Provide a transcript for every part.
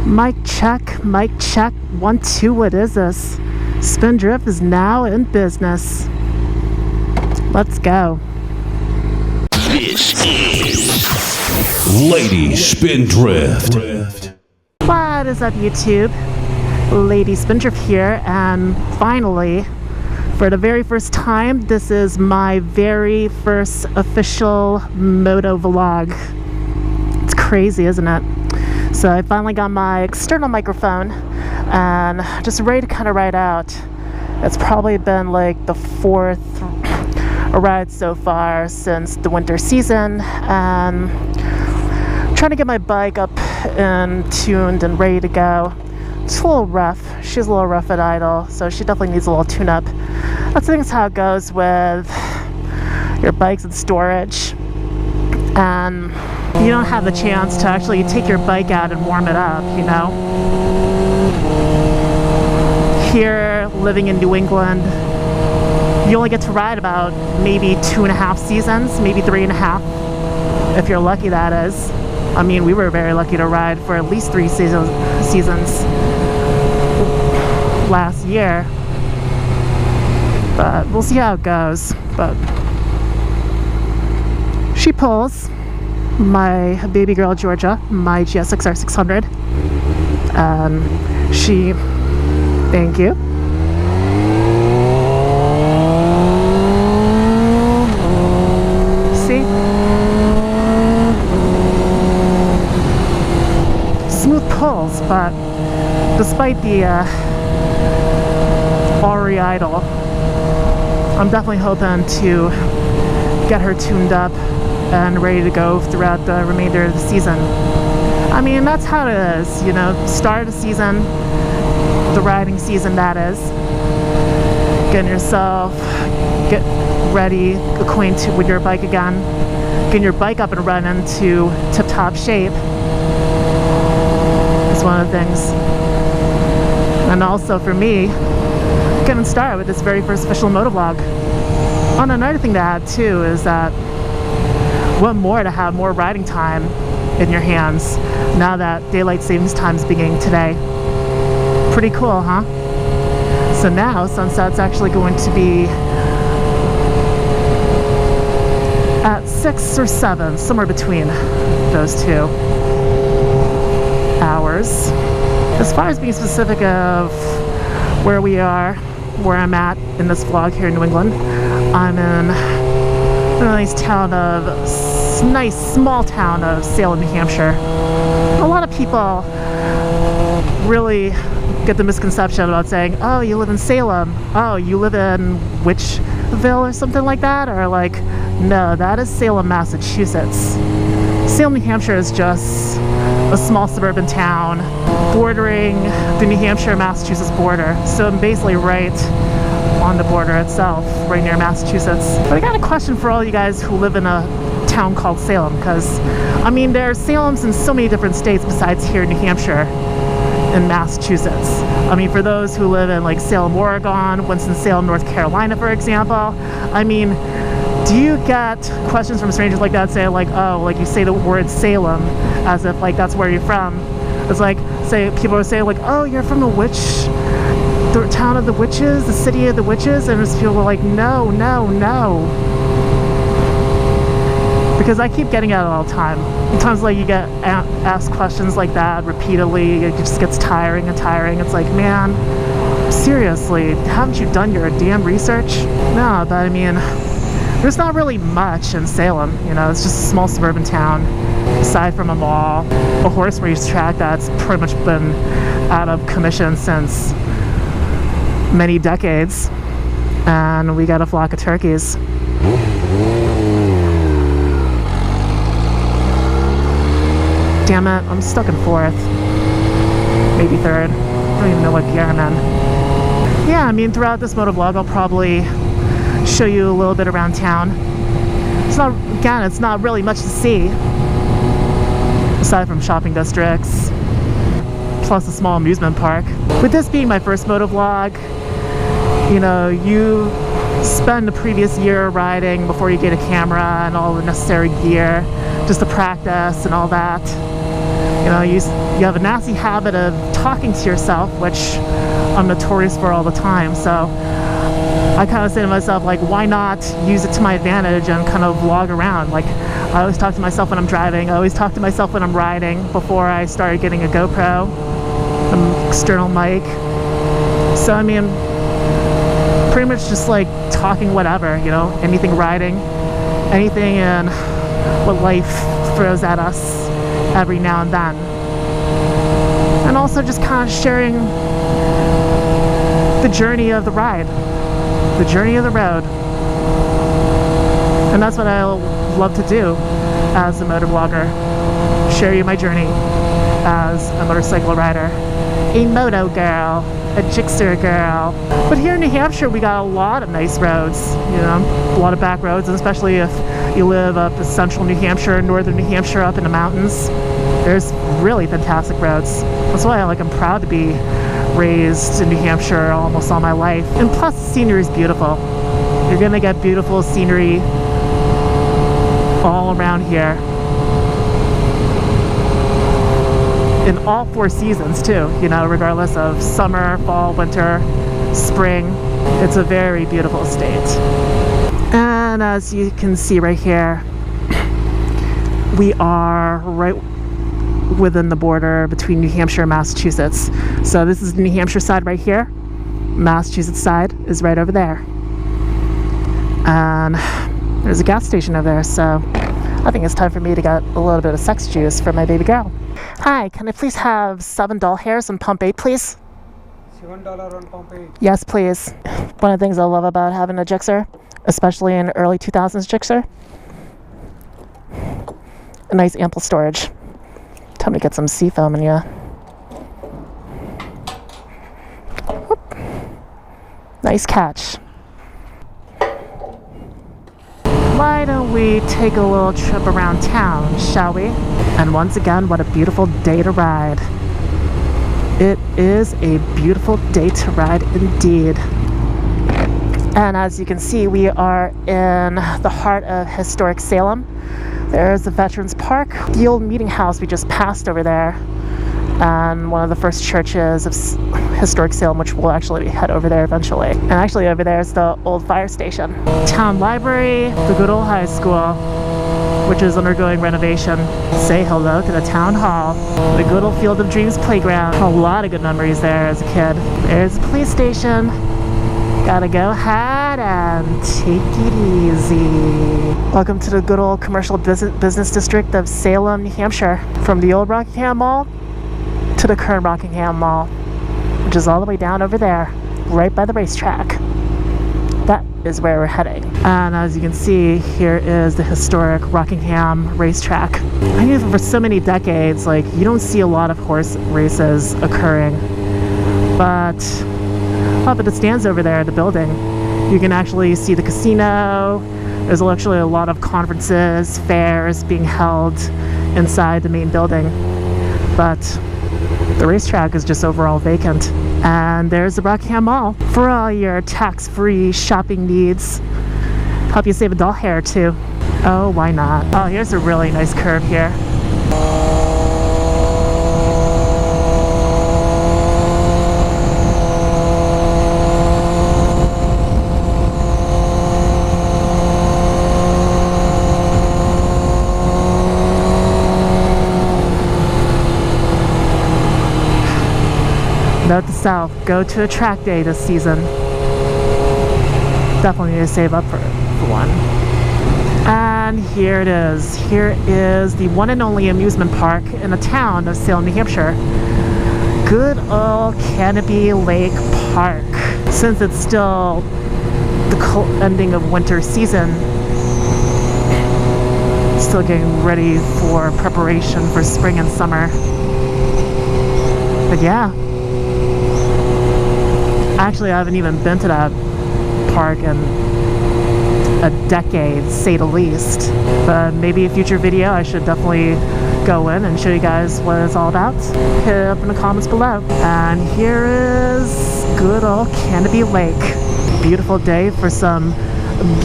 Mic check, 1, 2, what is this? Spindrift is now in business. Let's go. This is LadySpindrift. What is up, YouTube? LadySpindrift here, and finally, for the very first time, this is my very first official Motovlog. It's crazy, isn't it? So I finally got my external microphone and just ready to kind of ride out. It's probably been like the fourth ride so far since the winter season, and trying to get my bike up and tuned and ready to go. It's a little rough. She's a little rough at idle, so she definitely needs a little tune-up. That's how it goes with your bikes and storage, and you don't have the chance to actually take your bike out and warm it up, you know? Here, living in New England, you only get to ride about maybe 2.5 seasons, maybe 3.5, if you're lucky, that is. I mean, we were very lucky to ride for at least 3 seasons last year, but we'll see how it goes. But she pulls my baby girl Georgia, my GSXR 600, she, thank you. See? Smooth pulls, but despite the already idle, I'm definitely hoping to get her tuned up and ready to go throughout the remainder of the season. I mean, that's how it is, you know, start of the season, the riding season, that is. Getting yourself, get ready, acquainted with your bike again, getting your bike up and running to tip-top shape is one of the things. And also for me, getting started with this very first official motovlog. And another thing to add too is that what more to have more riding time in your hands now that daylight savings time is beginning today. Pretty cool, huh? So now sunset's actually going to be at 6 or 7, somewhere between those 2 hours. As far as being specific of where we are, where I'm at in this vlog here in New England, I'm in a nice small town of Salem, New Hampshire. A lot of people really get the misconception about saying, oh, you live in Salem, oh, you live in Witchville or something like that, or like, no, that is Salem, Massachusetts. Salem, New Hampshire is just a small suburban town bordering the New Hampshire-Massachusetts border, so I'm basically right on the border itself, right near Massachusetts. But I got a question for all you guys who live in a town called Salem, because I mean, there are Salems in so many different states besides here in New Hampshire and Massachusetts. I mean, for those who live in like Salem, Oregon, Winston-Salem, North Carolina, for example, I mean, do you get questions from strangers like that saying like, oh, like you say the word Salem as if like that's where you're from? It's like, say people are saying like, oh, you're from the town of the witches, the city of the witches, and people were like, no, no, no. Because I keep getting it all the time. Sometimes like you get asked questions like that repeatedly, it just gets tiring and tiring. It's like, man, seriously, haven't you done your damn research? No, but I mean, there's not really much in Salem, you know, it's just a small suburban town. Aside from a mall, a horse race track that's pretty much been out of commission since many decades, and we got a flock of turkeys. Damn it, I'm stuck in 4th, maybe 3rd. I don't even know what gear I'm in. Yeah, I mean, throughout this motovlog, I'll probably show you a little bit around town. It's not really much to see, aside from shopping districts, plus a small amusement park. With this being my first motovlog, you know, you spend the previous year riding before you get a camera and all the necessary gear just to practice and all that. You know, you have a nasty habit of talking to yourself, which I'm notorious for all the time. So I kind of say to myself, like, why not use it to my advantage and kind of vlog around? Like, I always talk to myself when I'm driving. I always talk to myself when I'm riding before I started getting a GoPro, an external mic. So, I mean, pretty much just like talking whatever, you know, anything riding, anything in what life throws at us every now and then. And also just kind of sharing the journey of the ride, the journey of the road. And that's what I love to do as a motovlogger, share you my journey as a motorcycle rider, a moto girl, a Gixxer girl. But here in New Hampshire, we got a lot of nice roads, you know, a lot of back roads, and especially if you live up in central New Hampshire, northern New Hampshire, up in the mountains, there's really fantastic roads. That's why I'm proud to be raised in New Hampshire almost all my life. And plus, the scenery is beautiful. You're gonna get beautiful scenery all around here. In all 4 seasons too, you know, regardless of summer, fall, winter, spring. It's a very beautiful state. And as you can see right here, we are right within the border between New Hampshire and Massachusetts. So this is the New Hampshire side right here. Massachusetts side is right over there. And there's a gas station over there, so I think it's time for me to get a little bit of sex juice for my baby girl. Hi, can I please have 7 doll hairs on pump 8, please? $7 on pump 8. Yes, please. One of the things I love about having a Gixxer, especially in early 2000s Gixxer, a nice ample storage. Time to get some sea foam in ya. Whoop. Nice catch. Why don't we take a little trip around town, shall we? And once again, what a beautiful day to ride. It is a beautiful day to ride indeed. And as you can see, we are in the heart of historic Salem. There's the Veterans Park, the old meeting house we just passed over there, and one of the first churches of historic Salem, which we'll actually head over there eventually. And actually over there is the old fire station. Town library, the good old high school, which is undergoing renovation. Say hello to the town hall, the good old Field of Dreams playground. A lot of good memories there as a kid. There's the police station. Gotta go ahead and take it easy. Welcome to the good old commercial business district of Salem, New Hampshire. From the old Rockingham Mall to the current Rockingham Mall, which is all the way down over there, right by the racetrack. That is where we're heading. And as you can see, here is the historic Rockingham racetrack. I knew for so many decades, like, you don't see a lot of horse races occurring, but up at the stands over there at the building, you can actually see the casino. There's actually a lot of conferences, fairs being held inside the main building, but the racetrack is just overall vacant. And there's the Rockingham Mall for all your tax-free shopping needs. Help you save a doll hair too. Oh, why not? Oh, here's a really nice curve here. Note to self, go to a track day this season. Definitely need to save up for one. And here it is. Here is the one and only amusement park in the town of Salem, New Hampshire. Good old Canopy Lake Park. Since it's still the ending of winter season, still getting ready for preparation for spring and summer. But yeah. Actually, I haven't even been to that park in a decade, say the least. But maybe a future video, I should definitely go in and show you guys what it's all about. Hit it up in the comments below. And here is good old Canopy Lake. Beautiful day for some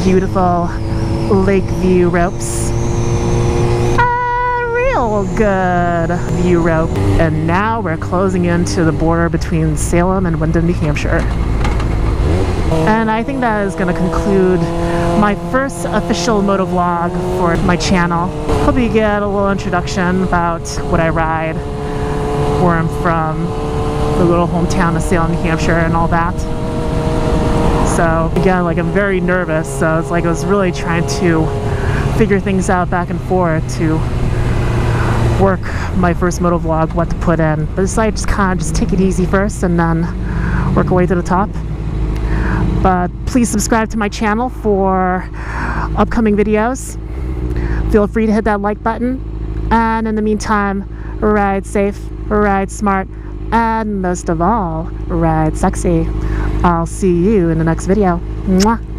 beautiful lake view ropes. A real real good view rope. And now we're closing into the border between Salem and Wyndham, New Hampshire. And I think that is going to conclude my first official motovlog for my channel. Hope you get a little introduction about what I ride, where I'm from, the little hometown of Salem, New Hampshire, and all that. So again, like, I'm very nervous, so it's like I was really trying to figure things out back and forth to work my first motovlog, what to put in. But it's like just kind of just take it easy first and then work our way to the top. But please subscribe to my channel for upcoming videos. Feel free to hit that like button. And in the meantime, ride safe, ride smart, and most of all, ride sexy. I'll see you in the next video. Mwah.